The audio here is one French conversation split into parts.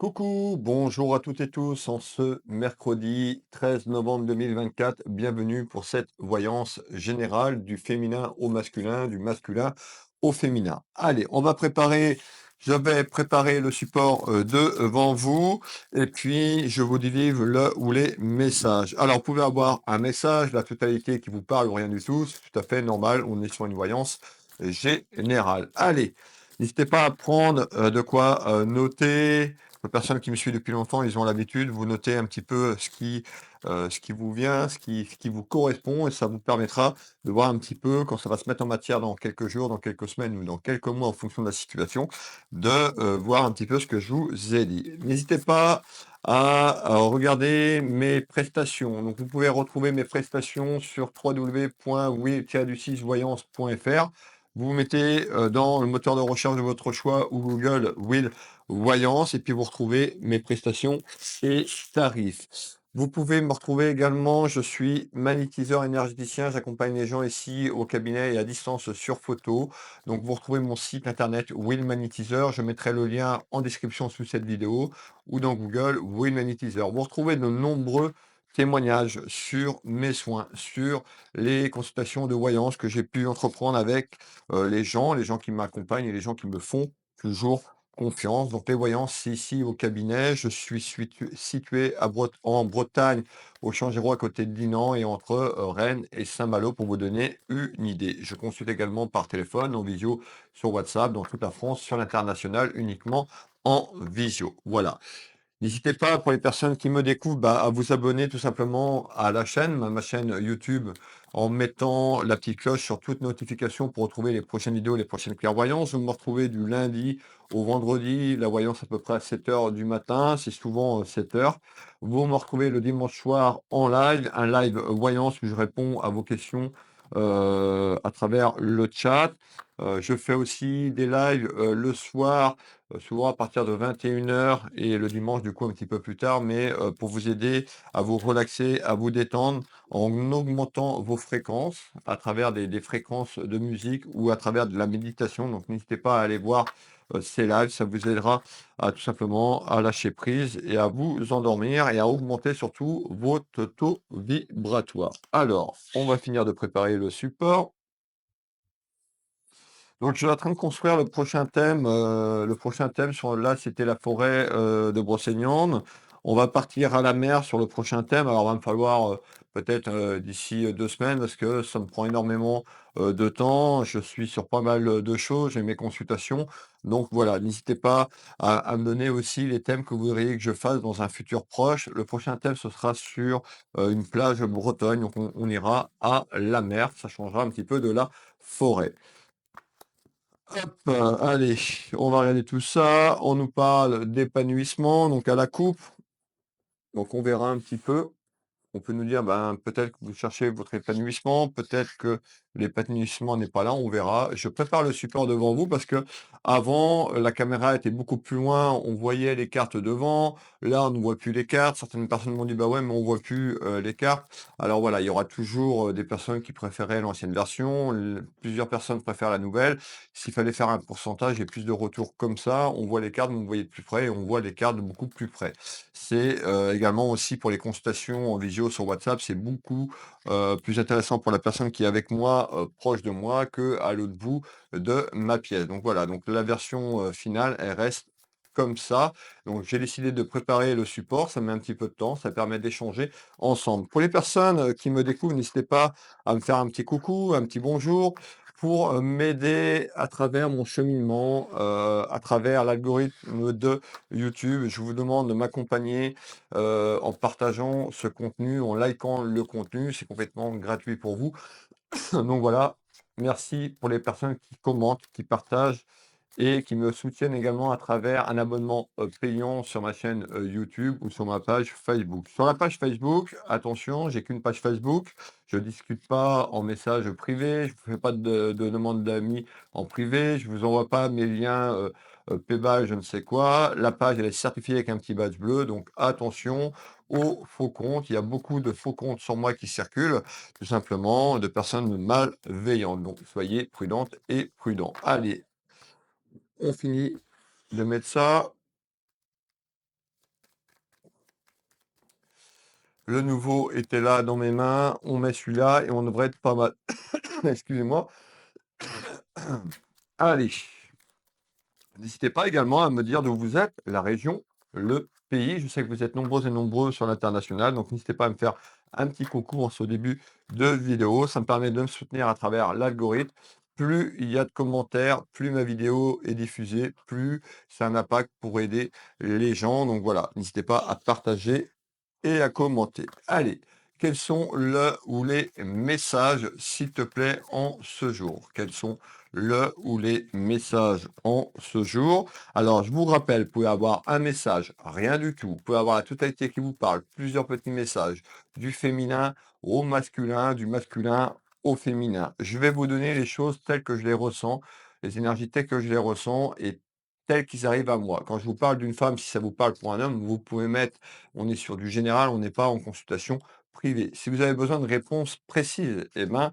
Coucou, bonjour à toutes et tous en ce mercredi 13 novembre 2024. Bienvenue pour cette voyance générale du féminin au masculin, du masculin au féminin. Allez, je vais préparer le support devant vous et puis je vous délivre le ou les messages. Alors, vous pouvez avoir un message, la totalité qui vous parle ou rien du tout, c'est tout à fait normal, on est sur une voyance générale. Allez, n'hésitez pas à prendre de quoi noter. Les personnes qui me suivent depuis longtemps, ils ont l'habitude, vous notez un petit peu ce qui vous vient, ce qui vous correspond, et ça vous permettra de voir un petit peu quand ça va se mettre en matière dans quelques jours, dans quelques semaines ou dans quelques mois en fonction de la situation, de voir un petit peu ce que je vous ai dit. N'hésitez pas à regarder mes prestations. Donc, vous pouvez retrouver mes prestations sur www.will-voyance.fr. Vous mettez dans le moteur de recherche de votre choix ou Google Will Voyance, et puis vous retrouvez mes prestations et tarifs. Vous pouvez me retrouver également, je suis magnétiseur énergéticien, j'accompagne les gens ici au cabinet et à distance sur photo. Donc vous retrouvez mon site internet Will Magnétiseur, je mettrai le lien en description sous cette vidéo ou dans Google Will Magnétiseur. Vous retrouvez de nombreux témoignages sur mes soins, sur les consultations de voyance que j'ai pu entreprendre avec les gens qui m'accompagnent et les gens qui me font toujours confiance. Donc les voyances, c'est ici au cabinet. Je suis situé en Bretagne, au Changéro, à côté de Dinan, et entre Rennes et Saint-Malo, pour vous donner une idée. Je consulte également par téléphone, en visio, sur WhatsApp, dans toute la France, sur l'international, uniquement en visio. Voilà. N'hésitez pas, pour les personnes qui me découvrent, à vous abonner tout simplement à la chaîne, ma chaîne YouTube, en mettant la petite cloche sur toutes notifications pour retrouver les prochaines vidéos, les prochaines clairvoyances. Vous me retrouvez du lundi au vendredi, la voyance à peu près à 7 heures du matin, c'est souvent 7 heures. Vous me retrouvez le dimanche soir en live, un live voyance où je réponds à vos questions à travers le chat. Je fais aussi des lives le soir, souvent à partir de 21 heures, et le dimanche, du coup, un petit peu plus tard, mais pour vous aider à vous relaxer, à vous détendre, en augmentant vos fréquences à travers des fréquences de musique ou à travers de la méditation. Donc, n'hésitez pas à aller voir ces lives, ça vous aidera à tout simplement à lâcher prise et à vous endormir et à augmenter surtout votre taux vibratoire. Alors, on va finir de préparer le support. Donc, je suis en train de construire le prochain thème sur là, c'était la forêt de Brocéliande. On va partir à la mer sur le prochain thème. Alors, il va me falloir peut-être d'ici 2 semaines parce que ça me prend énormément de temps. Je suis sur pas mal de choses, j'ai mes consultations. Donc, voilà, n'hésitez pas à me donner aussi les thèmes que vous voudriez que je fasse dans un futur proche. Le prochain thème, ce sera sur une plage bretonne. Donc, on ira à la mer. Ça changera un petit peu de la forêt. Hop, allez, on va regarder tout ça. On nous parle d'épanouissement, donc à la coupe. Donc on verra un petit peu. On peut nous dire, ben, peut-être que vous cherchez votre épanouissement, peut-être que l'épanouissement n'est pas là, on verra. Je prépare le support devant vous parce que avant, la caméra était beaucoup plus loin, on voyait les cartes devant. Là, on ne voit plus les cartes. Certaines personnes m'ont dit, bah ouais, mais on voit plus les cartes. Alors voilà, il y aura toujours des personnes qui préféraient l'ancienne version. Plusieurs personnes préfèrent la nouvelle. S'il fallait faire un pourcentage et plus de retours comme ça, on voit les cartes, vous me voyez de plus près et on voit les cartes de beaucoup plus près. C'est également aussi pour les consultations en visio sur WhatsApp, c'est beaucoup plus intéressant pour la personne qui est avec moi, proche de moi, que à l'autre bout de ma pièce. Donc voilà, donc la version finale, elle reste comme ça. Donc j'ai décidé de préparer le support, ça met un petit peu de temps, ça permet d'échanger ensemble. Pour les personnes qui me découvrent, n'hésitez pas à me faire un petit coucou, un petit bonjour pour m'aider à travers mon cheminement, à travers l'algorithme de YouTube. Je vous demande de m'accompagner en partageant ce contenu, en likant le contenu. C'est complètement gratuit pour vous. Donc voilà, merci pour les personnes qui commentent, qui partagent et qui me soutiennent également à travers un abonnement payant sur ma chaîne YouTube ou sur ma page Facebook. Sur la page Facebook, attention, j'ai qu'une page Facebook. Je ne discute pas en message privé, je ne fais pas de demande d'amis en privé, je ne vous envoie pas mes liens PayPal, je ne sais quoi. La page, elle est certifiée avec un petit badge bleu, donc attention aux faux comptes. Il y a beaucoup de faux comptes sur moi qui circulent, tout simplement, de personnes malveillantes. Donc soyez prudentes et prudents. Allez, on finit de mettre ça. Le nouveau était là dans mes mains, on met celui-là et on devrait être pas mal. Excusez-moi. Allez, n'hésitez pas également à me dire d'où vous êtes, la région, le pays. Je sais que vous êtes nombreux et nombreux sur l'international, donc n'hésitez pas à me faire un petit coucou en ce début de vidéo. Ça me permet de me soutenir à travers l'algorithme. Plus il y a de commentaires, plus ma vidéo est diffusée, plus ça a un impact pour aider les gens. Donc voilà, n'hésitez pas à partager et à commenter. Allez, quels sont le ou les messages, s'il te plaît, en ce jour? Quels sont le ou les messages en ce jour? Alors, je vous rappelle, vous pouvez avoir un message, rien du tout. Vous pouvez avoir la totalité qui vous parle, plusieurs petits messages, du féminin au masculin, du masculin au féminin. Je vais vous donner les choses telles que je les ressens, les énergies telles que je les ressens et telles qu'ils arrivent à moi. Quand je vous parle d'une femme, si ça vous parle pour un homme, vous pouvez mettre on est sur du général, on n'est pas en consultation privée. Si vous avez besoin de réponses précises, eh ben,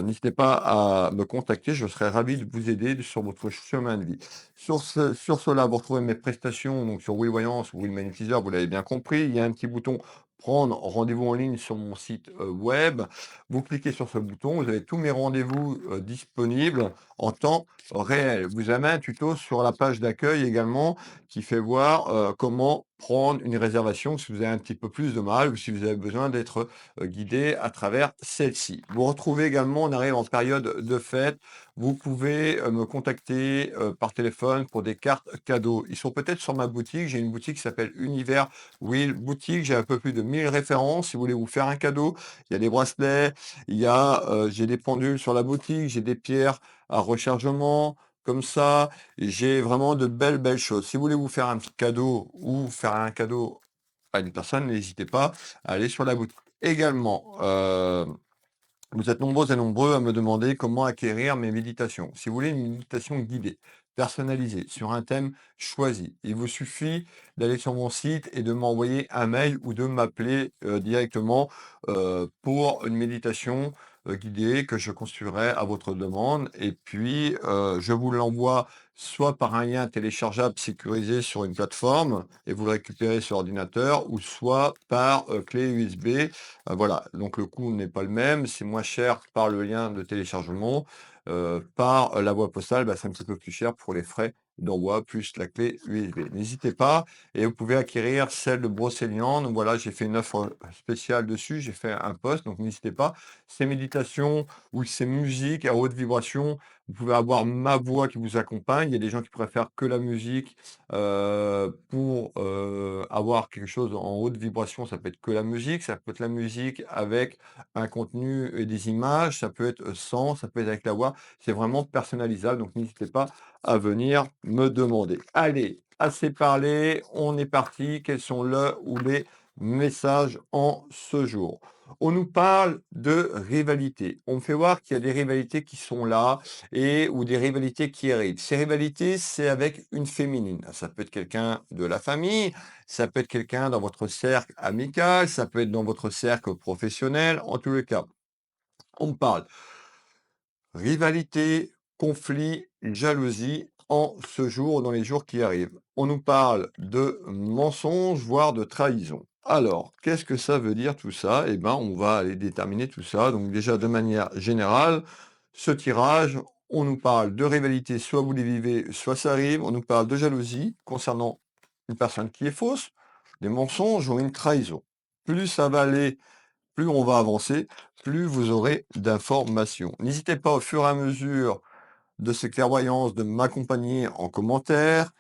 n'hésitez pas à me contacter, je serai ravi de vous aider sur votre chemin de vie. Sur cela, vous retrouvez mes prestations donc sur Will Voyance ou Will Magnétiseur, vous l'avez bien compris. Il y a un petit bouton prendre rendez-vous en ligne sur mon site web. Vous cliquez sur ce bouton, vous avez tous mes rendez-vous disponibles en temps réel. Vous avez un tuto sur la page d'accueil également qui fait voir comment prendre une réservation si vous avez un petit peu plus de mal ou si vous avez besoin d'être guidé à travers celle-ci. Vous retrouvez également, on arrive en période de fête, vous pouvez me contacter par téléphone pour des cartes cadeaux. Ils sont peut-être sur ma boutique, j'ai une boutique qui s'appelle Univers Will Boutique, j'ai un peu plus de 1000 références. Si vous voulez vous faire un cadeau, il y a des bracelets, j'ai des pendules sur la boutique, j'ai des pierres à rechargement, comme ça, j'ai vraiment de belles, belles choses. Si vous voulez vous faire un petit cadeau ou faire un cadeau à une personne, n'hésitez pas à aller sur la boutique. Également, vous êtes nombreux et nombreux à me demander comment acquérir mes méditations. Si vous voulez une méditation guidée, personnalisée, sur un thème choisi, il vous suffit d'aller sur mon site et de m'envoyer un mail ou de m'appeler directement pour une méditation guidée que je construirai à votre demande. Et puis, je vous l'envoie soit par un lien téléchargeable sécurisé sur une plateforme et vous le récupérez sur ordinateur, ou soit par clé USB. Voilà, donc le coût n'est pas le même, c'est moins cher par le lien de téléchargement, par la voie postale, c'est un petit peu plus cher pour les frais d'envoi plus la clé USB. N'hésitez pas et vous pouvez acquérir celle de Brocéliande. Voilà, j'ai fait une offre spéciale dessus, j'ai fait un post, donc n'hésitez pas. Ces méditations ou ces musiques à haute vibration, vous pouvez avoir ma voix qui vous accompagne. Il y a des gens qui préfèrent que la musique, pour, avoir quelque chose en haute vibration, ça peut être que la musique, ça peut être la musique avec un contenu et des images, ça peut être sans, ça peut être avec la voix. C'est vraiment personnalisable, donc n'hésitez pas à venir me demander. Allez, assez parlé, on est parti. Quels sont le ou les messages en ce jour? On nous parle de rivalité. On me fait voir qu'il y a des rivalités qui sont là et ou des rivalités qui arrivent. Ces rivalités, c'est avec une féminine. Ça peut être quelqu'un de la famille, ça peut être quelqu'un dans votre cercle amical, ça peut être dans votre cercle professionnel. En tous les cas, on me parle rivalité, conflit, jalousie en ce jour, dans les jours qui arrivent. On nous parle de mensonges, voire de trahison. Alors, qu'est-ce que ça veut dire tout ça? Eh ben, on va aller déterminer tout ça. Donc déjà, de manière générale, ce tirage, on nous parle de rivalité, soit vous les vivez, soit ça arrive. On nous parle de jalousie concernant une personne qui est fausse, des mensonges ou une trahison. Plus ça va aller, plus on va avancer, plus vous aurez d'informations. N'hésitez pas au fur et à mesure de ces clairvoyances de m'accompagner en commentaire.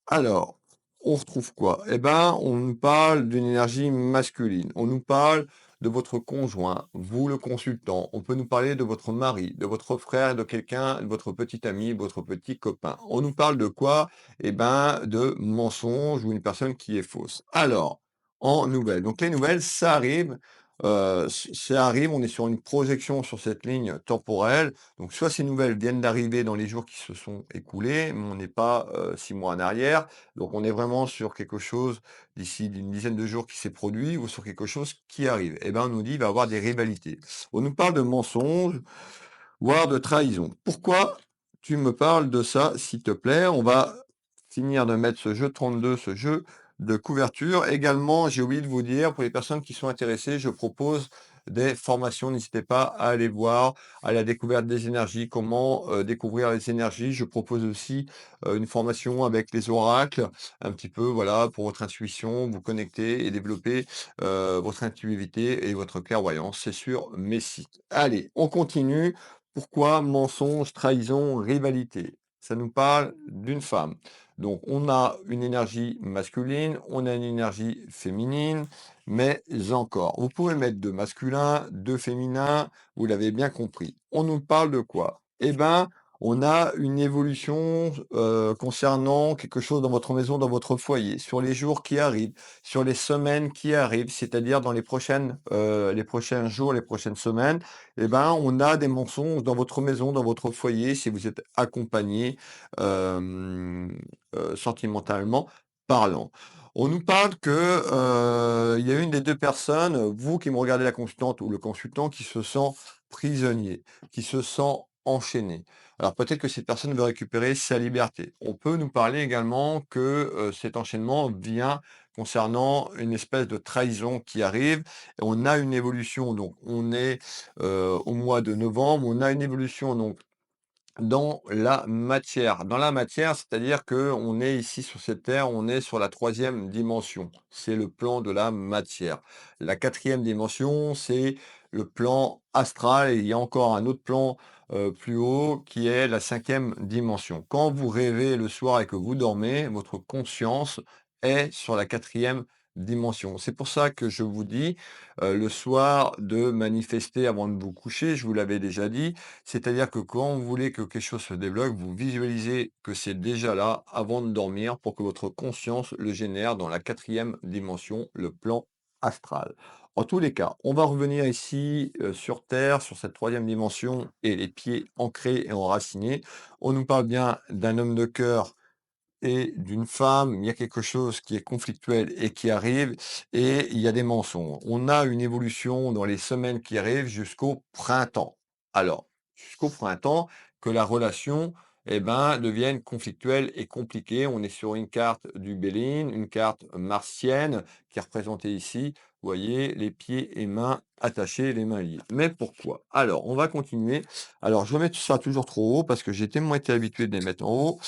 Alors, on retrouve quoi? Eh ben, on nous parle d'une énergie masculine. On nous parle de votre conjoint, vous le consultant. On peut nous parler de votre mari, de votre frère, de quelqu'un, de votre petit ami, votre petit copain. On nous parle de quoi? Eh ben, de mensonges ou une personne qui est fausse. Alors, en nouvelles. Donc, les nouvelles, ça arrive. Ça arrive, on est sur une projection sur cette ligne temporelle. Donc, soit ces nouvelles viennent d'arriver dans les jours qui se sont écoulés, mais on n'est pas 6 mois en arrière. Donc, on est vraiment sur quelque chose d'ici une dizaine de jours qui s'est produit ou sur quelque chose qui arrive. Eh ben, on nous dit il va y avoir des rivalités. On nous parle de mensonges, voire de trahison. Pourquoi tu me parles de ça, s'il te plaît? On va finir de mettre ce jeu 32, ce jeu de couverture. Également, j'ai oublié de vous dire, pour les personnes qui sont intéressées, je propose des formations. N'hésitez pas à aller voir, à la découverte des énergies, comment découvrir les énergies. Je propose aussi une formation avec les oracles, un petit peu, voilà, pour votre intuition, vous connecter et développer votre intuitivité et votre clairvoyance. C'est sur mes sites. Allez, on continue. Pourquoi mensonge, trahison, rivalité? Ça nous parle d'une femme. Donc, on a une énergie masculine, on a une énergie féminine, mais encore. Vous pouvez mettre deux masculins, deux féminins, vous l'avez bien compris. On nous parle de quoi? Eh ben, on a une évolution concernant quelque chose dans votre maison, dans votre foyer, sur les jours qui arrivent, sur les semaines qui arrivent, c'est-à-dire dans les prochains jours, les prochaines semaines. Eh ben, on a des mensonges dans votre maison, dans votre foyer, si vous êtes accompagné sentimentalement parlant. On nous parle que, il y a une des 2 personnes, vous qui me regardez la consultante ou le consultant, qui se sent prisonnier, qui se sent enchaîné. Alors peut-être que cette personne veut récupérer sa liberté. On peut nous parler également que, cet enchaînement vient concernant une espèce de trahison qui arrive et on a une évolution. Donc on est, au mois de novembre, on a une évolution donc dans la matière. Dans la matière, c'est-à-dire qu'on est ici sur cette terre, on est sur la troisième dimension. C'est le plan de la matière. La quatrième dimension, c'est le plan astral et il y a encore un autre plan plus haut qui est la cinquième dimension. Quand vous rêvez le soir et que vous dormez, votre conscience est sur la quatrième dimension. C'est pour ça que je vous dis le soir de manifester avant de vous coucher, je vous l'avais déjà dit, c'est-à-dire que quand vous voulez que quelque chose se débloque, vous visualisez que c'est déjà là avant de dormir pour que votre conscience le génère dans la quatrième dimension, le plan astral. En tous les cas, on va revenir ici sur Terre, sur cette troisième dimension et les pieds ancrés et enracinés. On nous parle bien d'un homme de cœur et d'une femme, il y a quelque chose qui est conflictuel et qui arrive et il y a des mensonges. On a une évolution dans les semaines qui arrivent jusqu'au printemps. Alors, jusqu'au printemps, que la relation, eh ben, devienne conflictuelle et compliquée. On est sur une carte du Béline, une carte martienne qui est représentée ici. Vous voyez, les pieds et mains attachés, les mains liées. Mais pourquoi? Alors, on va continuer. Alors, je vais mettre ça toujours trop haut parce que j'ai tellement été habitué de les mettre en haut.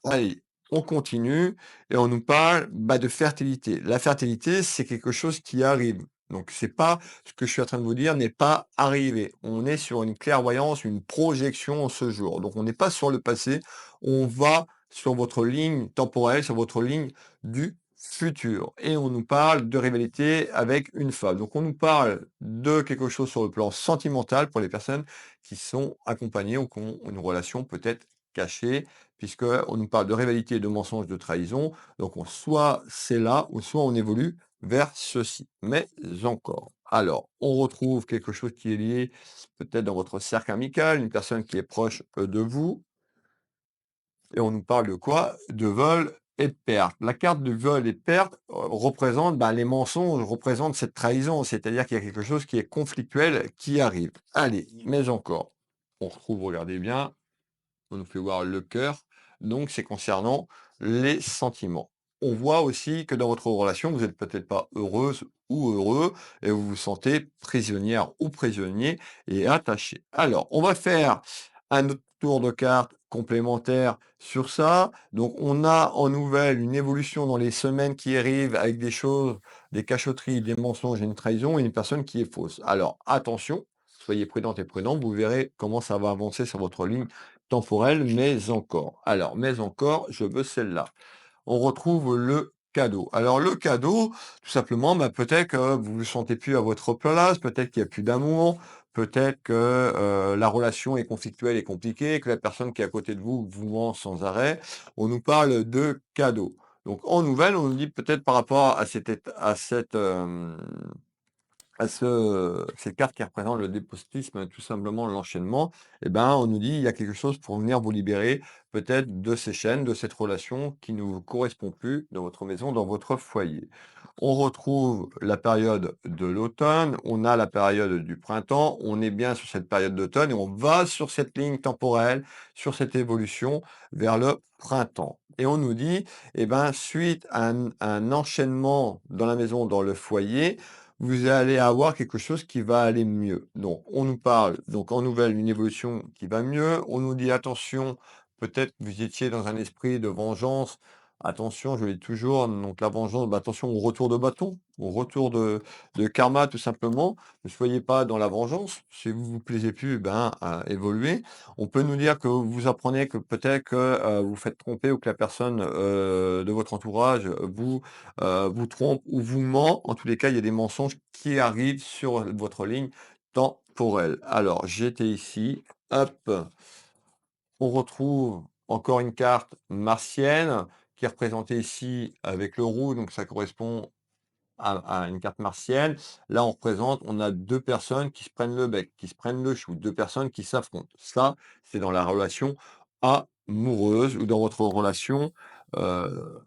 Allez, on continue et on nous parle, bah, de fertilité. La fertilité, c'est quelque chose qui arrive. Donc c'est pas ce que je suis en train de vous dire n'est pas arrivé. On est sur une clairvoyance, une projection en ce jour. Donc on n'est pas sur le passé, on va sur votre ligne temporelle, sur votre ligne du futur. Et on nous parle de rivalité avec une femme. Donc on nous parle de quelque chose sur le plan sentimental pour les personnes qui sont accompagnées ou qui ont une relation peut-être cachée puisqu'on nous parle de rivalité, de mensonges, de trahison. Donc, soit c'est là, ou soit on évolue vers ceci. Mais encore. Alors, on retrouve quelque chose qui est lié peut-être dans votre cercle amical, une personne qui est proche de vous. Et on nous parle de quoi? De vol et de perte. La carte de vol et de perte représente, ben, les mensonges, représente cette trahison. C'est-à-dire qu'il y a quelque chose qui est conflictuel qui arrive. Allez, mais encore. On retrouve, regardez bien, on nous fait voir le cœur, donc c'est concernant les sentiments. On voit aussi que dans votre relation, vous n'êtes peut-être pas heureuse ou heureux et vous vous sentez prisonnière ou prisonnier et attaché. Alors, on va faire un autre tour de cartes complémentaire sur ça. Donc, on a en nouvelle une évolution dans les semaines qui arrivent avec des choses, des cachotteries, des mensonges et une trahison et une personne qui est fausse. Alors, attention, soyez prudente et prudent, vous verrez comment ça va avancer sur votre ligne temporelle, mais encore. Alors, mais encore, je veux celle-là. On retrouve le cadeau. Alors le cadeau, tout simplement, bah, peut-être que vous vous sentez plus à votre place, peut-être qu'il y a plus d'amour, peut-être que la relation est conflictuelle et compliquée, que la personne qui est à côté de vous vous ment sans arrêt. On nous parle de cadeau. Donc en nouvelle, on nous dit peut-être par rapport à cette cette carte qui représente le despotisme, tout simplement l'enchaînement, et ben, on nous dit: «Il y a quelque chose pour venir vous libérer peut-être de ces chaînes, de cette relation qui ne vous correspond plus dans votre maison, dans votre foyer». On retrouve la période de l'automne, on a la période du printemps, on est bien sur cette période d'automne et on va sur cette ligne temporelle, sur cette évolution vers le printemps. Et on nous dit, eh ben, suite à un enchaînement dans la maison, dans le foyer, vous allez avoir quelque chose qui va aller mieux. Donc, on nous parle, donc en nouvelle, une évolution qui va mieux. On nous dit, attention, peut-être que vous étiez dans un esprit de vengeance. Attention, je le dis toujours, donc la vengeance, bah, attention au retour de bâton, au retour de karma, tout simplement. Ne soyez pas dans la vengeance. Si vous vous plaisez plus, ben, évoluez. On peut nous dire que vous apprenez que peut-être que vous faites tromper ou que la personne de votre entourage vous trompe ou vous ment. En tous les cas, il y a des mensonges qui arrivent sur votre ligne temporelle. Alors, j'étais ici, hop, on retrouve encore une carte martienne qui est représentée ici avec le roux, donc ça correspond à une carte martienne. Là, on a 2 personnes qui se prennent le bec, qui se prennent le chou, 2 personnes qui s'affrontent. Ça, c'est dans la relation amoureuse ou dans votre relation, heu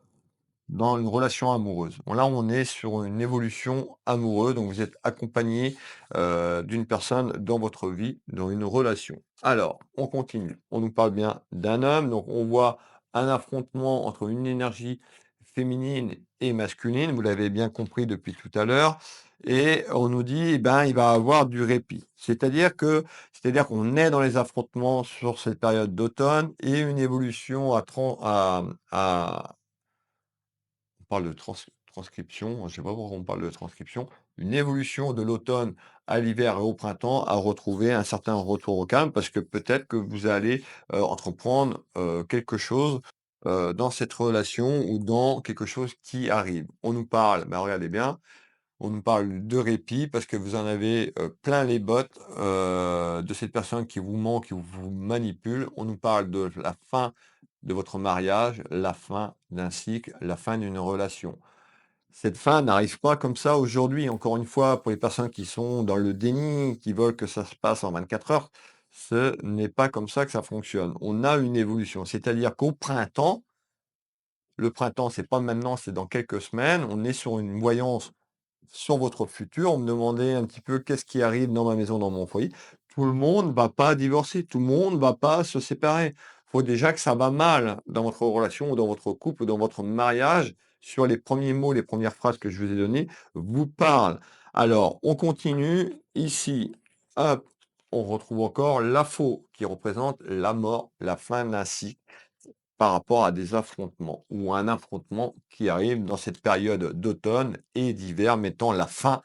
dans une relation amoureuse. Bon là, on est sur une évolution amoureuse, donc vous êtes accompagné, d'une personne dans votre vie, dans une relation. Alors, on continue. On nous parle bien d'un homme, donc on voit un affrontement entre une énergie féminine et masculine, vous l'avez bien compris depuis tout à l'heure et on nous dit, eh ben, il va avoir du répit. C'est-à-dire qu'on est dans les affrontements sur cette période d'automne et une évolution à on parle de transcription, je sais pas pourquoi on parle de transcription. Une évolution de l'automne à l'hiver et au printemps à retrouver un certain retour au calme parce que peut-être que vous allez, entreprendre, quelque chose, dans cette relation ou dans quelque chose qui arrive. On nous parle, bah, regardez bien, on nous parle de répit parce que vous en avez, plein les bottes, de cette personne qui vous ment, qui vous manipule. On nous parle de la fin de votre mariage, la fin d'un cycle, la fin d'une relation. Cette fin n'arrive pas comme ça aujourd'hui. Encore une fois, pour les personnes qui sont dans le déni, qui veulent que ça se passe en 24 heures, ce n'est pas comme ça que ça fonctionne. On a une évolution, c'est-à-dire qu'au printemps, le printemps, c'est pas maintenant, c'est dans quelques semaines, on est sur une voyance sur votre futur, on me demandait un petit peu qu'est-ce qui arrive dans ma maison, dans mon foyer. Tout le monde va pas divorcer, tout le monde va pas se séparer. Faut déjà que ça va mal dans votre relation ou dans votre couple ou dans votre mariage sur les premiers mots, les premières phrases que je vous ai données vous parlent. Alors, on continue. Ici, hop, on retrouve encore la faux qui représente la mort, la fin d'un cycle par rapport à des affrontements ou un affrontement qui arrive dans cette période d'automne et d'hiver, mettant la fin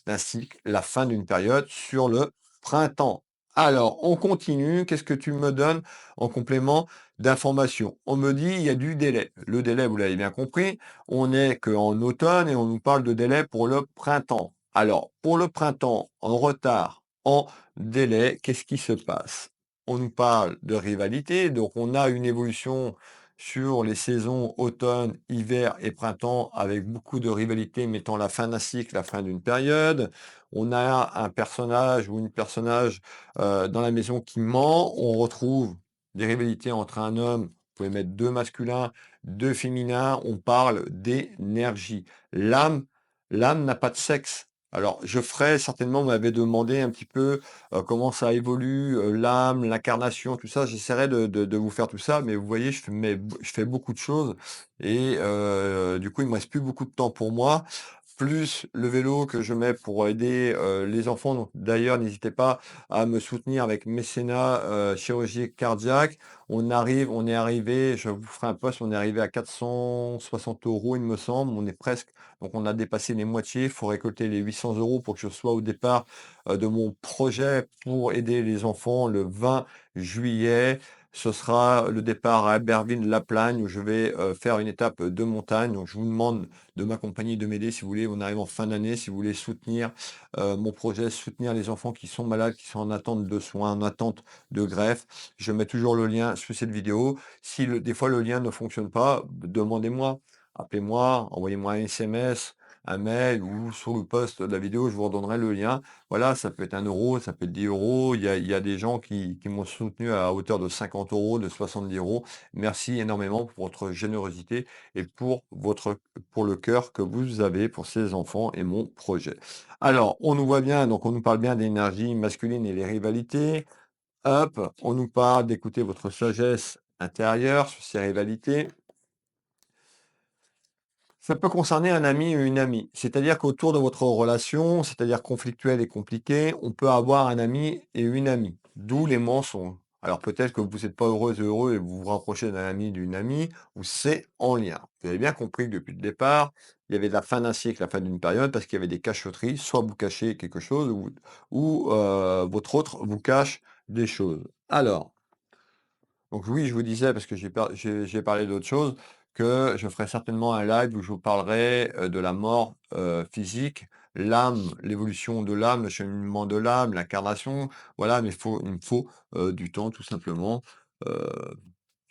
d'un cycle, la fin d'une période sur le printemps. Alors, on continue. Qu'est-ce que tu me donnes en complément d'information? On me dit il y a du délai. Le délai, vous l'avez bien compris, on n'est qu'en automne et on nous parle de délai pour le printemps. Alors, pour le printemps, en retard, en délai, qu'est-ce qui se passe? On nous parle de rivalité, donc on a une évolution sur les saisons automne, hiver et printemps avec beaucoup de rivalité mettant la fin d'un cycle, la fin d'une période. On a un personnage ou une personnage dans la maison qui ment. On retrouve des rivalités entre un homme, vous pouvez mettre 2 masculins, 2 féminins. On parle d'énergie. L'âme, l'âme n'a pas de sexe. Alors, je ferai certainement, vous m'avez demandé un petit peu comment ça évolue, l'âme, l'incarnation, tout ça. J'essaierai de vous faire tout ça, mais vous voyez, je fais beaucoup de choses et du coup, il me reste plus beaucoup de temps pour moi. Plus le vélo que je mets pour aider, les enfants. Donc d'ailleurs, n'hésitez pas à me soutenir avec mécénat, chirurgie cardiaque. On est arrivé, je vous ferai un post, on est arrivé à 460 € il me semble. On est presque donc on a dépassé les moitiés. Il faut récolter les 800 € pour que je sois au départ de mon projet pour aider les enfants le 20 juillet. Ce sera le départ à Albertville-la-Plagne où je vais faire une étape de montagne. Donc je vous demande de m'accompagner, de m'aider si vous voulez. On arrive en fin d'année, si vous voulez soutenir mon projet, soutenir les enfants qui sont malades, qui sont en attente de soins, en attente de greffe. Je mets toujours le lien sous cette vidéo. Si des fois le lien ne fonctionne pas, demandez-moi, appelez-moi, envoyez-moi un SMS. un mail ou sur le post de la vidéo, je vous redonnerai le lien. Voilà, ça peut être 1 €, ça peut être 10 €. Il y a des gens qui m'ont soutenu à hauteur de 50 €, de 70 €. Merci énormément pour votre générosité et pour le cœur que vous avez pour ces enfants et mon projet. Alors, on nous voit bien, donc on nous parle bien d'énergie masculine et les rivalités. Hop, on nous parle d'écouter votre sagesse intérieure sur ces rivalités. Ça peut concerner un ami ou une amie. C'est-à-dire qu'autour de votre relation, c'est-à-dire conflictuelle et compliquée, on peut avoir un ami et une amie, d'où les mensonges. Alors peut-être que vous n'êtes pas heureuse et heureux et vous vous rapprochez d'un ami, d'une amie, ou c'est en lien. Vous avez bien compris que depuis le départ, il y avait la fin d'un cycle, la fin d'une période, parce qu'il y avait des cachotteries, soit vous cachez quelque chose, ou votre autre vous cache des choses. Alors, donc oui, je vous disais, parce que j'ai parlé d'autre chose, que je ferai certainement un live où je vous parlerai, de la mort, physique, l'âme, l'évolution de l'âme, le cheminement de l'âme, l'incarnation, voilà, mais il me faut, du temps tout simplement, heu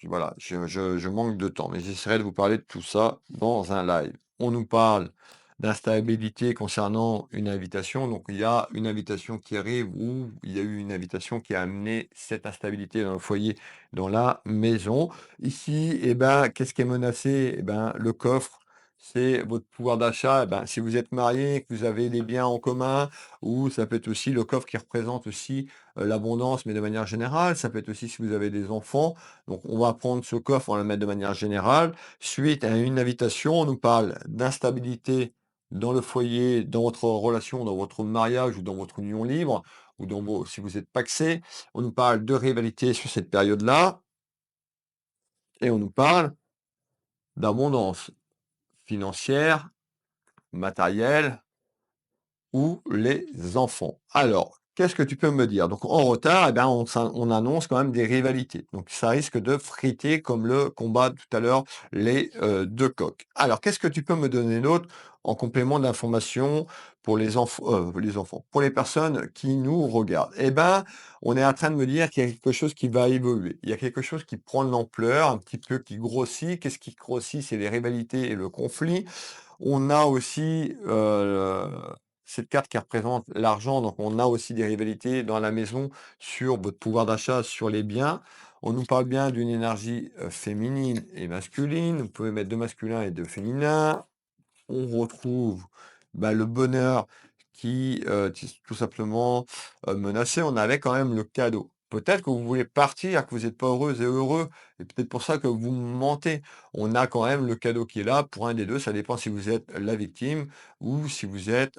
voilà, je manque de temps, mais j'essaierai de vous parler de tout ça dans un live. On nous parle d'instabilité concernant une invitation, donc il y a une invitation qui arrive ou il y a eu une invitation qui a amené cette instabilité dans le foyer, dans la maison. Ici, eh ben, qu'est-ce qui est menacé? Eh ben, le coffre, c'est votre pouvoir d'achat. Eh ben, si vous êtes marié, que vous avez des biens en commun, ou ça peut être aussi le coffre qui représente aussi l'abondance, mais de manière générale. Ça peut être aussi si vous avez des enfants, donc on va prendre ce coffre, on va le mettre de manière générale. Suite à une invitation, on nous parle d'instabilité dans le foyer, dans votre relation, dans votre mariage ou dans votre union libre, ou si vous êtes pacsé. On nous parle de rivalité sur cette période-là, et on nous parle d'abondance financière, matérielle, ou les enfants. Alors, qu'est-ce que tu peux me dire? Donc en retard, eh bien, on annonce quand même des rivalités. Donc ça risque de friter comme le combat de tout à l'heure, les 2 coqs. Alors qu'est-ce que tu peux me donner d'autre en complément d'information pour les enfants, pour les personnes qui nous regardent? Eh ben, on est en train de me dire qu'il y a quelque chose qui va évoluer. Il y a quelque chose qui prend de l'ampleur, un petit peu qui grossit. Qu'est-ce qui grossit? C'est les rivalités et le conflit. On a aussi, cette carte qui représente l'argent, donc on a aussi des rivalités dans la maison sur votre pouvoir d'achat, sur les biens. On nous parle bien d'une énergie, féminine et masculine. Vous pouvez mettre de masculin et de féminin. On retrouve, bah, le bonheur qui, tout simplement, menacé. On avait quand même le cadeau. Peut-être que vous voulez partir, que vous n'êtes pas heureuse et heureux, et peut-être pour ça que vous mentez. On a quand même le cadeau qui est là pour un des 2. Ça dépend si vous êtes la victime ou si vous êtes,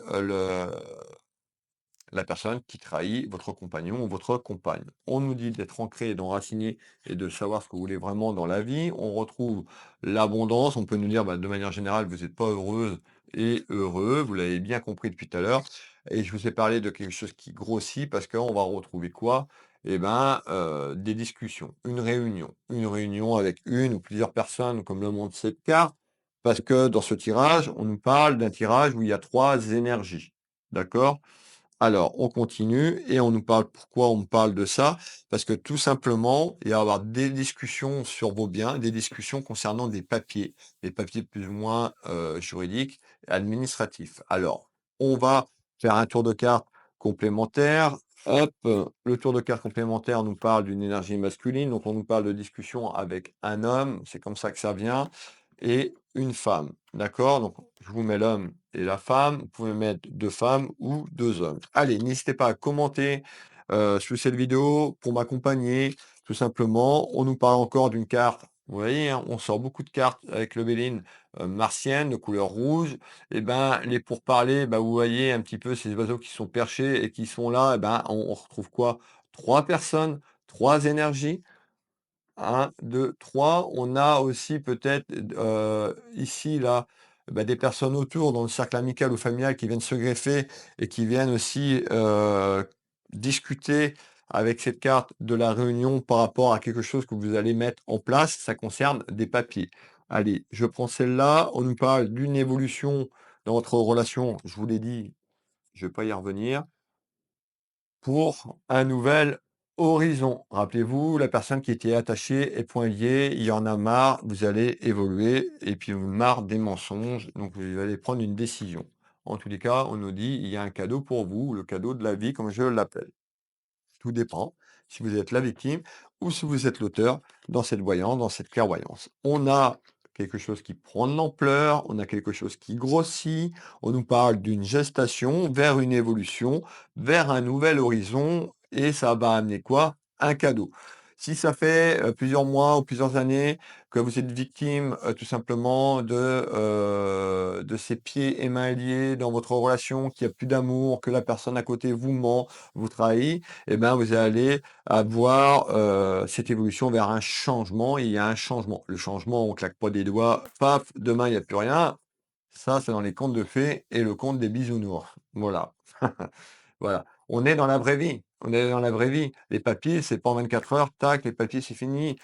la personne qui trahit votre compagnon ou votre compagne. On nous dit d'être ancré, d'enraciné et de savoir ce que vous voulez vraiment dans la vie. On retrouve l'abondance. On peut nous dire, bah, de manière générale, vous n'êtes pas heureuse et heureux. Vous l'avez bien compris depuis tout à l'heure. Et je vous ai parlé de quelque chose qui grossit parce qu'on va retrouver quoi? Eh ben, des discussions, une réunion. Une réunion avec une ou plusieurs personnes, comme le montre cette carte. Parce que dans ce tirage, on nous parle d'un tirage où il y a 3 énergies. D'accord? Alors, on continue et on nous parle pourquoi on me parle de ça? Parce que tout simplement, il va y avoir des discussions sur vos biens, des discussions concernant des papiers plus ou moins, juridiques et administratifs. Alors, on va faire un tour de carte complémentaire. Hop, le tour de carte complémentaire nous parle d'une énergie masculine, donc on nous parle de discussion avec un homme, c'est comme ça que ça vient, et une femme. D'accord? Donc, je vous mets l'homme et la femme. Vous pouvez mettre 2 femmes ou 2 hommes. Allez, n'hésitez pas à commenter, sous cette vidéo pour m'accompagner. Tout simplement, on nous parle encore d'une carte. Vous voyez, hein, on sort beaucoup de cartes avec le Béline, martienne de couleur rouge. Et ben, les pourparlers, bah, vous voyez un petit peu ces oiseaux qui sont perchés et qui sont là. Et ben, on retrouve quoi? 3 personnes, 3 énergies. 1, 2, 3. On a aussi peut-être, ici, là, bah, des personnes autour dans le cercle amical ou familial qui viennent se greffer et qui viennent aussi, discuter avec cette carte de la réunion par rapport à quelque chose que vous allez mettre en place. Ça concerne des papiers. Allez, je prends celle-là. On nous parle d'une évolution dans votre relation. Je vous l'ai dit, je ne vais pas y revenir. Pour un nouvel Horizon, rappelez-vous, la personne qui était attachée et point lié, il y en a marre, vous allez évoluer et puis marre des mensonges, donc vous allez prendre une décision. En tous les cas, on nous dit: «Il y a un cadeau pour vous, le cadeau de la vie», comme je l'appelle. Tout dépend si vous êtes la victime ou si vous êtes l'auteur dans cette voyance, dans cette clairvoyance. On a quelque chose qui prend de l'ampleur, on a quelque chose qui grossit, on nous parle d'une gestation vers une évolution, vers un nouvel horizon et ça va amener quoi? Un cadeau. Si ça fait plusieurs mois ou plusieurs années que vous êtes victime tout simplement de ces pieds et mains liés dans votre relation, qu'il n'y a plus d'amour, que la personne à côté vous ment, vous trahit, eh ben, vous allez avoir, cette évolution vers un changement. Il y a un changement. Le changement, on claque pas des doigts, paf, demain, il y a plus rien. Ça, c'est dans les contes de fées et le conte des bisounours. Voilà. Voilà. On est dans la vraie vie. On est dans la vraie vie. Les papiers, c'est pas en 24 heures, tac, les papiers, c'est fini.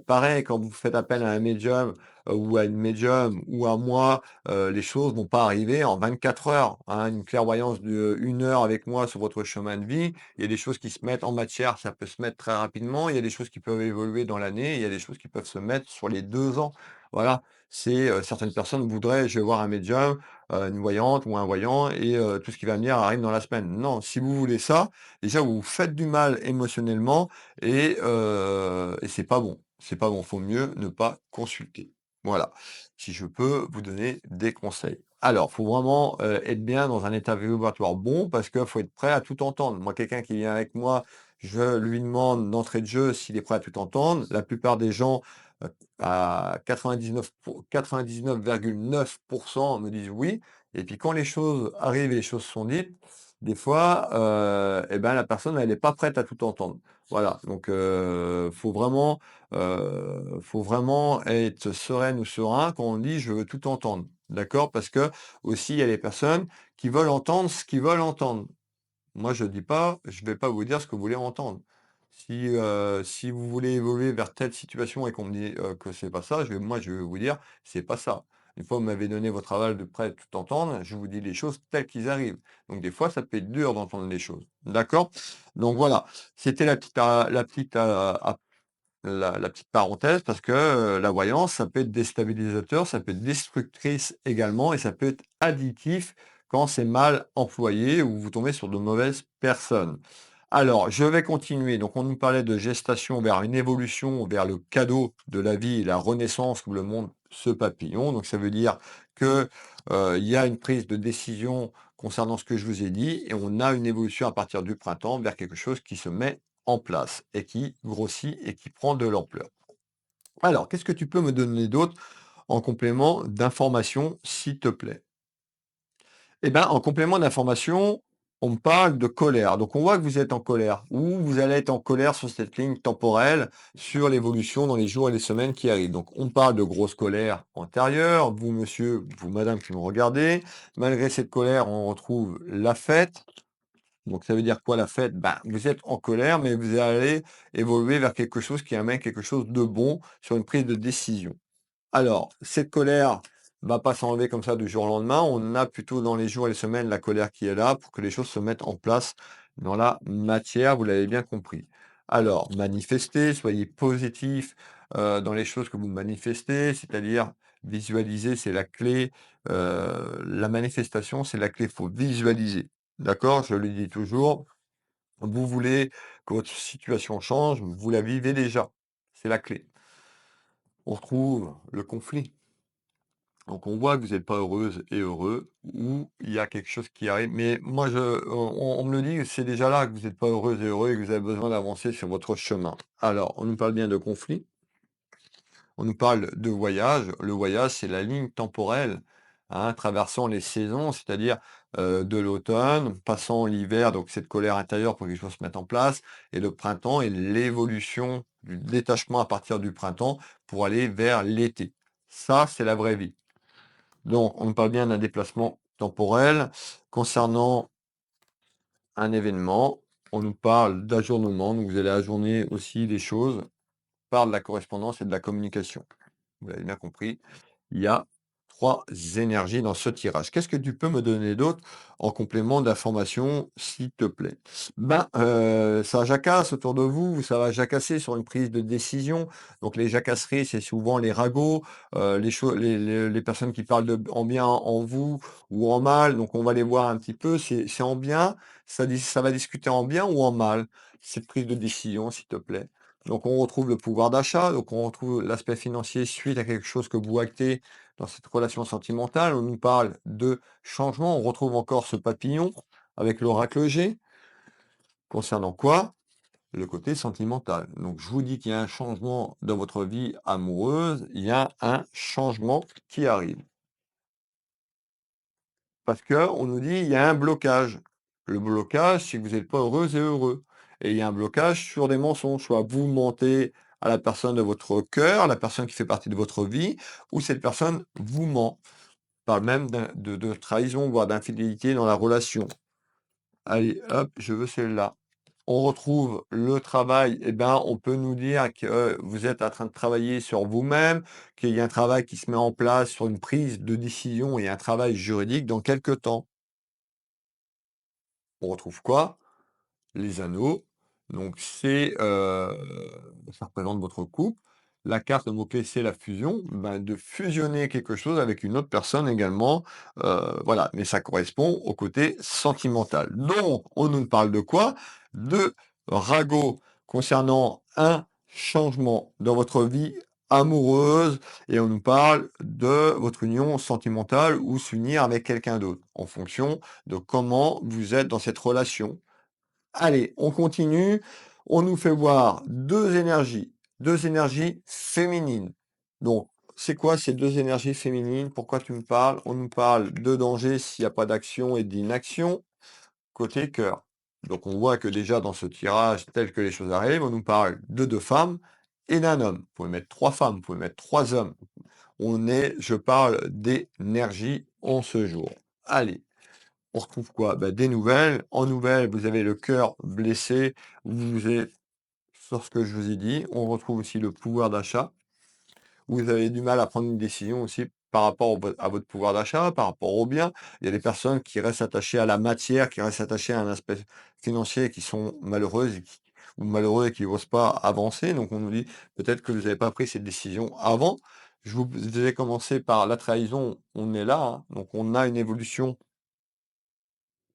Pareil, quand vous faites appel à un médium ou à une médium ou à moi, les choses vont pas arriver en 24 heures, hein. Une clairvoyance de 1 heure avec moi sur votre chemin de vie, il y a des choses qui se mettent en matière, ça peut se mettre très rapidement. Il y a des choses qui peuvent évoluer dans l'année. Il y a des choses qui peuvent se mettre sur les 2 ans. Voilà. C'est certaines personnes voudraient, je vais voir un médium, une voyante ou un voyant et tout ce qui va venir arrive dans la semaine. Non, si vous voulez ça, déjà vous vous faites du mal émotionnellement et c'est pas bon. C'est pas bon, faut mieux ne pas consulter. Voilà, si je peux vous donner des conseils. Alors, faut vraiment, être bien dans un état vibratoire bon parce qu'il faut être prêt à tout entendre. Moi, quelqu'un qui vient avec moi, je lui demande d'entrée de jeu s'il est prêt à tout entendre. La plupart des gens, heu, à 99,9 me disent: «Oui». Et puis quand les choses arrivent et les choses sont dites, des fois, et ben, la personne elle est pas prête à tout entendre. Voilà, donc faut vraiment être sereine ou serein quand on dit: «Je veux tout entendre». D'accord? Parce que aussi il y a des personnes qui veulent entendre ce qu'ils veulent entendre. Moi, je dis pas je vais pas vous dire ce que vous voulez entendre. Si vous voulez évoluer vers telle situation et qu'on me dit, que c'est pas ça, je vais vous dire: «C'est pas ça». Une fois, vous m'avez donné votre aval de prêt à tout entendre, je vous dis les choses telles qu'ils arrivent. Donc des fois, ça peut être dur d'entendre les choses. D'accord? Donc voilà, c'était la petite, la petite parenthèse parce que, la voyance, ça peut être déstabilisateur, ça peut être destructrice également et ça peut être addictif quand c'est mal employé ou vous tombez sur de mauvaises personnes. Alors, je vais continuer. Donc, on nous parlait de gestation vers une évolution, vers le cadeau de la vie et la renaissance où le monde se papillon. Donc, ça veut dire que, il y a une prise de décision concernant ce que je vous ai dit et on a une évolution à partir du printemps vers quelque chose qui se met en place et qui grossit et qui prend de l'ampleur. Alors, qu'est-ce que tu peux me donner d'autre en complément d'information, s'il te plaît? Eh ben, en complément d'information, on me parle de colère. Donc, on voit que vous êtes en colère ou vous allez être en colère sur cette ligne temporelle, sur l'évolution dans les jours et les semaines qui arrivent. Donc, on parle de grosse colère antérieure. Vous, monsieur, vous, madame, qui me regardez. Malgré cette colère, on retrouve la fête. Donc, ça veut dire quoi la fête? Ben, vous êtes en colère, mais vous allez évoluer vers quelque chose qui amène quelque chose de bon sur une prise de décision. Alors, cette colère va pas s'enlever comme ça du jour au lendemain. On a plutôt dans les jours et les semaines la colère qui est là pour que les choses se mettent en place dans la matière, vous l'avez bien compris. Alors, manifestez, soyez positif dans les choses que vous manifestez, c'est-à-dire visualiser, c'est la clé. La manifestation, c'est la clé. Il faut visualiser. D'accord? Je le dis toujours. Vous voulez que votre situation change, vous la vivez déjà. C'est la clé. On retrouve le conflit. Donc on voit que vous n'êtes pas heureuse et heureux ou il y a quelque chose qui arrive. Mais moi, on me le dit, c'est déjà là que vous n'êtes pas heureuse et heureux et que vous avez besoin d'avancer sur votre chemin. Alors, on nous parle bien de conflit, on nous parle de voyage. Le voyage, c'est la ligne temporelle, hein, traversant les saisons, c'est-à-dire de l'automne, passant l'hiver, donc cette colère intérieure pour que les choses se mettent en place, et le printemps et l'évolution du détachement à partir du printemps pour aller vers l'été. Ça, c'est la vraie vie. Donc, on nous parle bien d'un déplacement temporel. Concernant un événement, on nous parle d'ajournement. Donc, vous allez ajourner aussi les choses par de la correspondance et de la communication. Vous l'avez bien compris. Il y a 3 énergies dans ce tirage. Qu'est-ce que tu peux me donner d'autre en complément d'information, s'il te plaît? Ben, ça jacasse autour de vous, ça va jacasser sur une prise de décision. Donc les jacasseries, c'est souvent les ragots, les personnes qui parlent en bien en vous ou en mal. Donc on va les voir un petit peu. C'est en bien, ça va discuter en bien ou en mal, cette prise de décision, s'il te plaît? Donc on retrouve le pouvoir d'achat, donc on retrouve l'aspect financier suite à quelque chose que vous actez dans cette relation sentimentale. On nous parle de changement, on retrouve encore ce papillon avec l'oracle G. Concernant quoi? Le côté sentimental. Donc je vous dis qu'il y a un changement dans votre vie amoureuse, il y a un changement qui arrive. Parce que on nous dit: «Il y a un blocage». Le blocage, c'est que vous n'êtes pas heureuse et heureux et il y a un blocage sur des mensonges. Soit vous mentez à la personne de votre cœur, la personne qui fait partie de votre vie, ou cette personne vous ment. On parle même de trahison, voire d'infidélité dans la relation. Allez, hop, je veux celle-là. On retrouve le travail, eh ben, on peut nous dire que vous êtes en train de travailler sur vous-même, qu'il y a un travail qui se met en place sur une prise de décision et un travail juridique dans quelque temps. On retrouve quoi? Les anneaux. Donc c'est, ça représente votre couple. La carte, le mot-clé, c'est la fusion. Ben, de fusionner quelque chose avec une autre personne également, voilà. Mais ça correspond au côté sentimental. Donc, on nous parle de quoi? De ragot concernant un changement dans votre vie amoureuse et on nous parle de votre union sentimentale ou s'unir avec quelqu'un d'autre en fonction de comment vous êtes dans cette relation. Allez, on continue. On nous fait voir 2 énergies féminines. Donc, c'est quoi ces 2 énergies féminines? Pourquoi tu me parles? On nous parle de danger s'il n'y a pas d'action et d'inaction, côté cœur. Donc, on voit que déjà dans ce tirage, tel que les choses arrivent, on nous parle de 2 femmes et d'un homme. Vous pouvez mettre 3 femmes, vous pouvez mettre 3 hommes. Je parle d'énergie en ce jour. Allez. On retrouve quoi? Bah, des nouvelles. En nouvelles, vous avez le cœur blessé. Vous êtes sur ce que je vous ai dit. On retrouve aussi le pouvoir d'achat. Vous avez du mal à prendre une décision aussi par rapport à votre pouvoir d'achat, par rapport aux biens. Il y a des personnes qui restent attachées à la matière, qui restent attachées à un aspect financier, qui sont malheureuses ou malheureux et qui n'osent pas avancer. Donc on nous dit peut-être que vous n'avez pas pris cette décision avant. Je vous ai commencé par la trahison. On est là, hein. Donc on a une évolution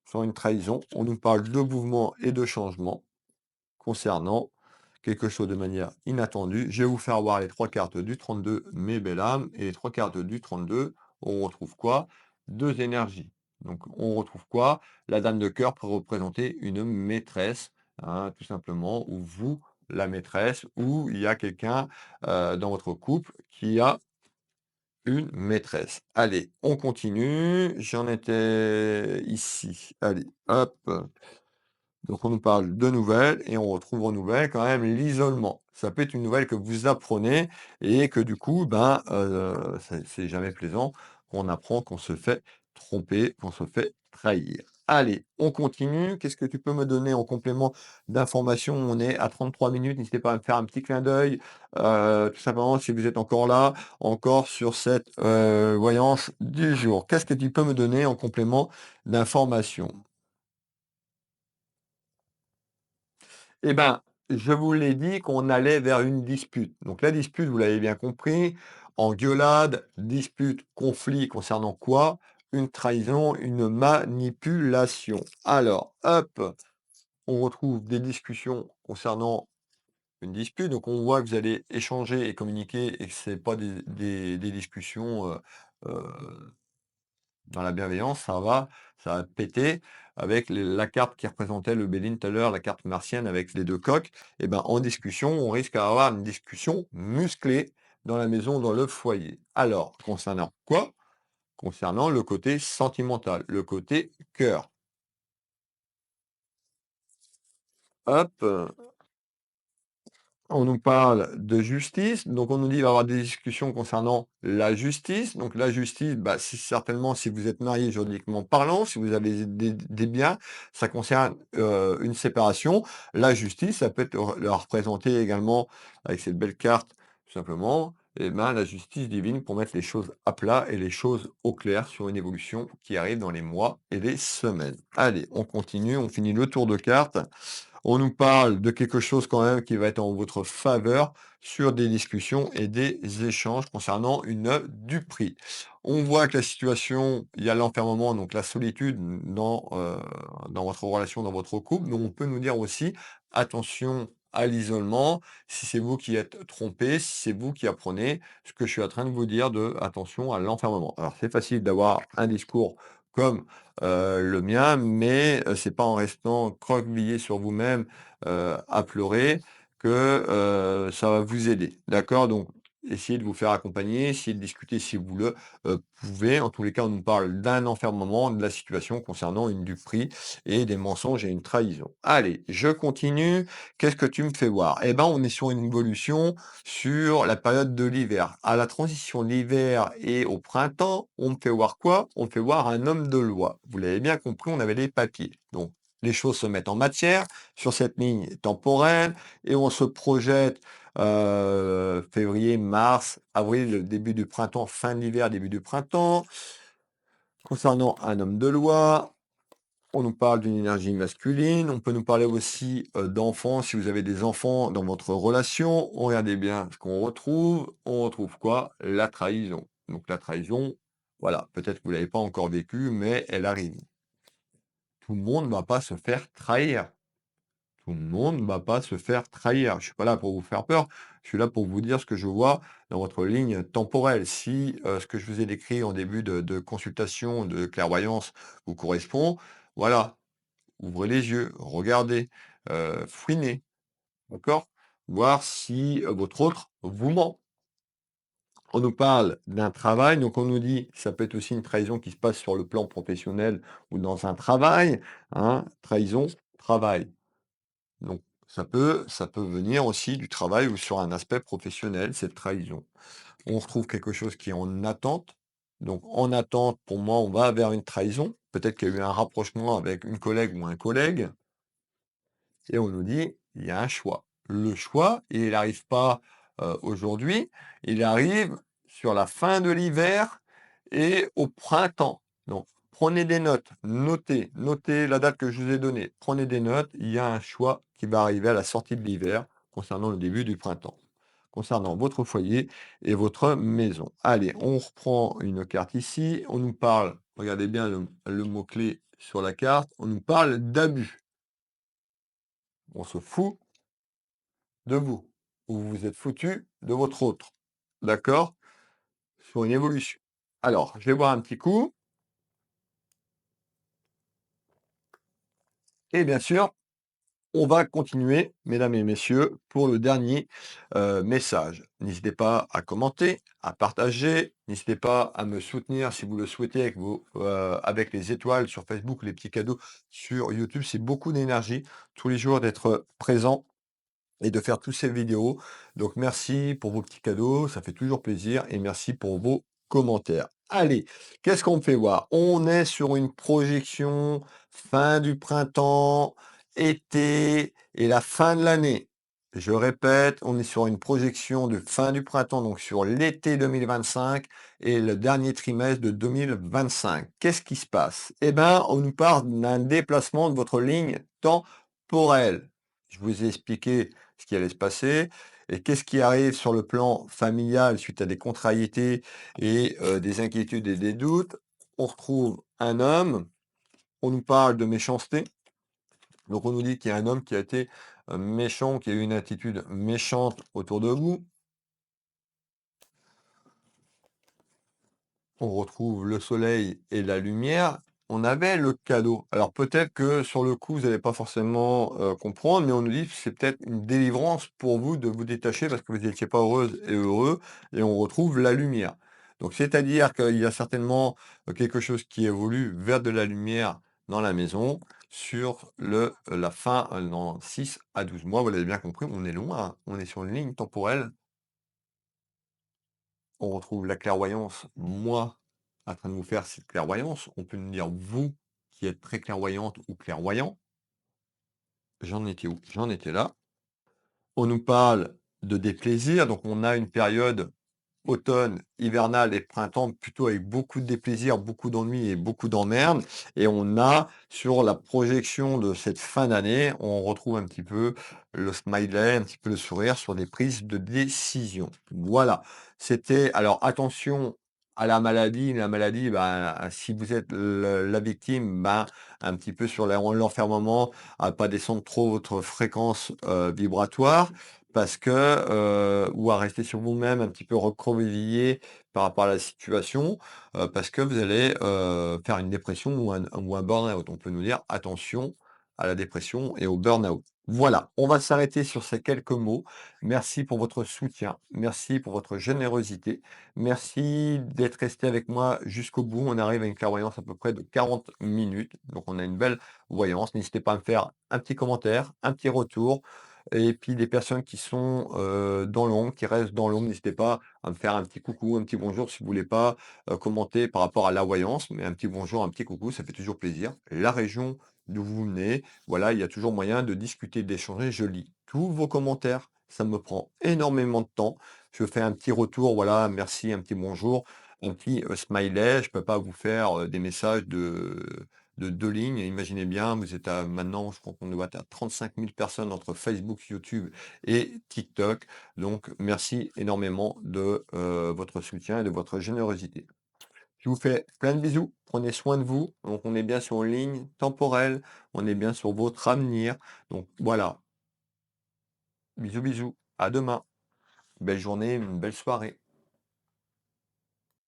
sur une trahison. On nous parle de mouvement et de changement concernant quelque chose de manière inattendue. Je vais vous faire voir les 3 cartes du 32, mes belles âmes, et les 3 cartes du 32, on retrouve quoi? 2 énergies. Donc on retrouve quoi? La dame de cœur peut représenter une maîtresse, hein, tout simplement, ou vous, la maîtresse, ou il y a quelqu'un dans votre couple qui a une maîtresse. Allez, on continue. J'en étais ici. Allez, hop. Donc on nous parle de nouvelles et on retrouve en nouvelles quand même l'isolement. Ça peut être une nouvelle que vous apprenez et que du coup, ben, c'est jamais plaisant qu'on apprend qu'on se fait tromper, qu'on se fait trahir. Allez, on continue. Qu'est-ce que tu peux me donner en complément d'information? On est à 33 minutes. N'hésitez pas à me faire un petit clin d'œil, tout simplement si vous êtes encore là, encore sur cette voyance du jour. Qu'est-ce que tu peux me donner en complément d'information? Eh ben, je vous l'ai dit qu'on allait vers une dispute. Donc la dispute, vous l'avez bien compris, engueulade, dispute, conflit concernant quoi? Une trahison, une manipulation. Alors, hop, on retrouve des discussions concernant une dispute. Donc on voit que vous allez échanger et communiquer et que c'est pas des discussions dans la bienveillance, ça va péter avec la carte qui représentait le Béline tout à l'heure, la carte martienne avec les 2 coqs. Et ben, en discussion, on risque d'avoir une discussion musclée dans la maison, dans le foyer. Alors, concernant quoi? Concernant le côté sentimental, le côté cœur. Hop, on nous parle de justice, donc on nous dit qu'il va y avoir des discussions concernant la justice. Donc la justice, bah, si certainement si vous êtes marié juridiquement parlant, si vous avez des biens, ça concerne une séparation. La justice, ça peut être leur représenter également avec cette belle carte, tout simplement, eh ben, la justice divine pour mettre les choses à plat et les choses au clair sur une évolution qui arrive dans les mois et les semaines. Allez, on continue, on finit le tour de cartes. On nous parle de quelque chose quand même qui va être en votre faveur sur des discussions et des échanges concernant une duperie. On voit que la situation, il y a l'enfermement, donc la solitude dans votre relation, dans votre couple, mais on peut nous dire aussi attention à l'isolement, si c'est vous qui êtes trompé, si c'est vous qui apprenez ce que je suis en train de vous dire de attention à l'enfermement. Alors c'est facile d'avoir un discours comme le mien, mais c'est pas en restant croquevillé sur vous-même, à pleurer que, ça va vous aider. D'accord? Donc essayez de vous faire accompagner, essayez de discuter si vous le, pouvez. En tous les cas, on nous parle d'un enfermement, de la situation concernant une duperie et des mensonges et une trahison. Allez, je continue. Qu'est-ce que tu me fais voir? Eh ben, on est sur une évolution sur la période de l'hiver. À la transition de l'hiver et au printemps, on me fait voir quoi? On me fait voir un homme de loi. Vous l'avez bien compris, on avait les papiers. Donc, les choses se mettent en matière sur cette ligne temporelle et on se projette février, mars, avril, le début du printemps, fin de l'hiver, début du printemps. Concernant un homme de loi, on nous parle d'une énergie masculine, on peut nous parler aussi, d'enfants, si vous avez des enfants dans votre relation. Regardez bien ce qu'on retrouve. On retrouve quoi? La trahison. Donc la trahison, voilà, peut-être que vous l'avez pas encore vécue, mais elle arrive. Tout le monde ne va pas se faire trahir. Tout le monde ne va pas se faire trahir. Je suis pas là pour vous faire peur, je suis là pour vous dire ce que je vois dans votre ligne temporelle. Si, ce que je vous ai décrit en début de consultation, de clairvoyance vous correspond, voilà, ouvrez les yeux, regardez, fouinez, d'accord? Voir si, votre autre vous ment. On nous parle d'un travail, donc on nous dit, ça peut être aussi une trahison qui se passe sur le plan professionnel ou dans un travail, hein, trahison, travail. Donc ça peut venir aussi du travail ou sur un aspect professionnel, cette trahison. On retrouve quelque chose qui est en attente. Donc en attente, pour moi, on va vers une trahison. Peut-être qu'il y a eu un rapprochement avec une collègue ou un collègue. Et on nous dit: «Il y a un choix». Le choix, il n'arrive pas, aujourd'hui, il arrive sur la fin de l'hiver et au printemps. Donc prenez des notes, notez la date que je vous ai donnée. Prenez des notes, il y a un choix qui va arriver à la sortie de l'hiver concernant le début du printemps, concernant votre foyer et votre maison. Allez, on reprend une carte ici, on nous parle, regardez bien le mot-clé sur la carte, on nous parle d'abus. On se fout de vous, ou vous vous êtes foutu de votre autre. D'accord? Sur une évolution. Alors, je vais boire un petit coup et bien sûr, on va continuer, mesdames et messieurs, pour le dernier, message. N'hésitez pas à commenter, à partager, n'hésitez pas à me soutenir si vous le souhaitez avec les étoiles sur Facebook, les petits cadeaux sur YouTube. C'est beaucoup d'énergie tous les jours d'être présent et de faire tous ces vidéos. Donc merci pour vos petits cadeaux, ça fait toujours plaisir et merci pour vos commentaires. Allez, qu'est-ce qu'on me fait voir? On est sur une projection fin du printemps, été et la fin de l'année. Je répète, on est sur une projection de fin du printemps, donc sur l'été 2025 et le dernier trimestre de 2025. Qu'est-ce qui se passe? Eh ben, on nous parle d'un déplacement de votre ligne temporelle. Je vous ai expliqué ce qui allait se passer. Et qu'est-ce qui arrive sur le plan familial suite à des contrariétés et des inquiétudes et des doutes? On retrouve un homme, on nous parle de méchanceté. Donc on nous dit qu'il y a un homme qui a été méchant, qui a eu une attitude méchante autour de vous. On retrouve le soleil et la lumière. On avait le cadeau. Alors peut-être que sur le coup, vous n'allez pas forcément comprendre, mais on nous dit que c'est peut-être une délivrance pour vous de vous détacher parce que vous n'étiez pas heureuse et heureux, et on retrouve la lumière. Donc c'est-à-dire qu'il y a certainement quelque chose qui évolue vers de la lumière dans la maison sur la fin dans 6 à 12 mois. Vous l'avez bien compris, on est loin, hein. On est sur une ligne temporelle. On retrouve la clairvoyance, moi, en train de vous faire cette clairvoyance. On peut nous dire vous qui êtes très clairvoyante ou clairvoyant. J'en étais où? J'en étais là. On nous parle de déplaisir, donc on a une période. automne, hivernale et printemps plutôt avec beaucoup de déplaisirs, beaucoup d'ennuis et beaucoup d'emmerdes. Et on a sur la projection de cette fin d'année, on retrouve un petit peu le smiley, un petit peu le sourire sur des prises de décision. Voilà, c'était alors attention à la maladie. La maladie, bah, si vous êtes le la victime, ben, un petit peu sur l'enfermement, à pas descendre trop votre fréquence, vibratoire parce que, ou à rester sur vous-même, un petit peu recroquevillé par rapport à la situation, parce que vous allez, faire une dépression ou un burn-out. On peut nous dire: «Attention à la dépression et au burn-out». Voilà, on va s'arrêter sur ces quelques mots. Merci pour votre soutien, merci pour votre générosité, merci d'être resté avec moi jusqu'au bout. On arrive à une clairvoyance à peu près de 40 minutes, donc on a une belle voyance. N'hésitez pas à me faire un petit commentaire, un petit retour. Et puis des personnes qui sont, dans l'ombre, qui restent dans l'ombre, n'hésitez pas à me faire un petit coucou, un petit bonjour si vous voulez pas, commenter par rapport à la voyance, mais un petit bonjour, un petit coucou, ça fait toujours plaisir. La région d'où vous venez, voilà, il y a toujours moyen de discuter, d'échanger. Je lis tous vos commentaires, ça me prend énormément de temps. Je fais un petit retour, voilà, merci, un petit bonjour, un petit, smiley. Je peux pas vous faire, des messages de 2 lignes. Imaginez bien, vous êtes à maintenant, je crois qu'on doit être à 35 000 personnes entre Facebook, YouTube et TikTok. Donc merci énormément de, votre soutien et de votre générosité. Je vous fais plein de bisous, prenez soin de vous. Donc on est bien sur une ligne temporelle, on est bien sur votre avenir. Donc voilà, bisous, bisous, à demain. Belle journée, une belle soirée.